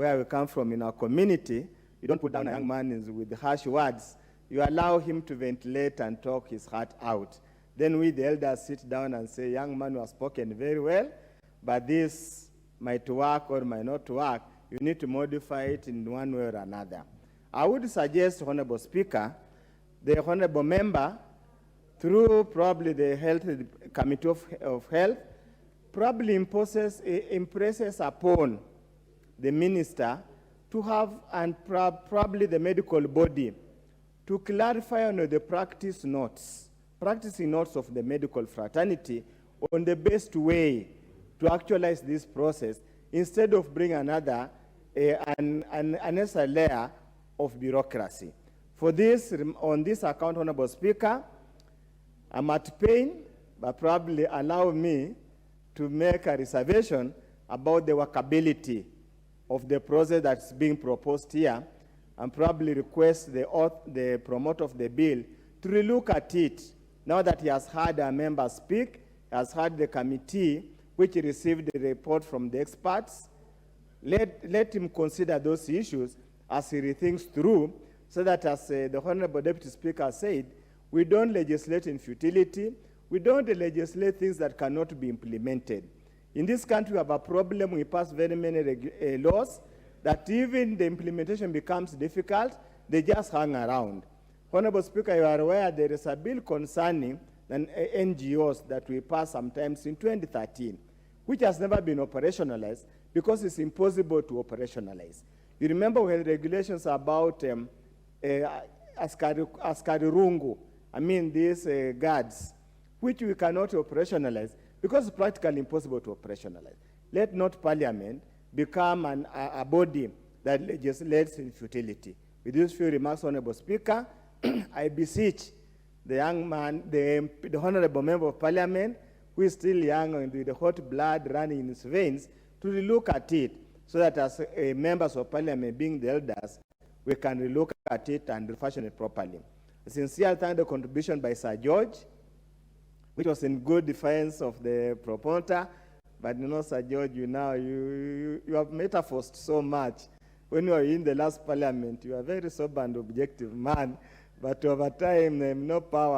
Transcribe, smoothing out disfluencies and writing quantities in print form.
where we come from in our community, you don't put down a young man with harsh words. You allow him to ventilate and talk his heart out. Then we, the elders, sit down and say, young man, you have spoken very well, but this might work or might not work. You need to modify it in one way or another. I would suggest, Honorable Speaker, the Honorable Member, through probably the Health Committee of Health, probably impresses upon the minister to have, and probably the medical body, to clarify on the practicing notes of the medical fraternity on the best way to actualize this process, instead of bringing another unnecessary layer of bureaucracy. For this, on this account, Honorable Speaker, I'm at pain, but probably allow me to make a reservation about the workability of the process that's being proposed here, and probably request the promoter of the bill to relook at it now that he has heard our members speak, has heard the committee which received the report from the experts. Let him consider those issues as he rethinks through, so that, as the Honorable Deputy Speaker said, we don't legislate in futility. We don't legislate things that cannot be implemented. In this country, we have a problem. We pass very many laws that even the implementation becomes difficult. They just hang around. Honorable Speaker, you are aware there is a bill concerning NGOs that we passed sometimes in 2013, which has never been operationalized because it's impossible to operationalize. You remember we had regulations about askari rungu, these guards, which we cannot operationalize because it's practically impossible to operationalize. Let not Parliament become a body that legislates in futility. With these few remarks, Honorable Speaker, I beseech the young man, the Honorable Member of Parliament, who is still young and with the hot blood running in his veins, to relook at it, so that as members of Parliament, being the elders, we can relook at it and refashion it properly. I sincerely thank the contribution by Sir George, which was in good defense of the proponent. But you know, Sir George, you have metaphors so much. When you were in the last Parliament, you are a very sober and objective man, but over time, no power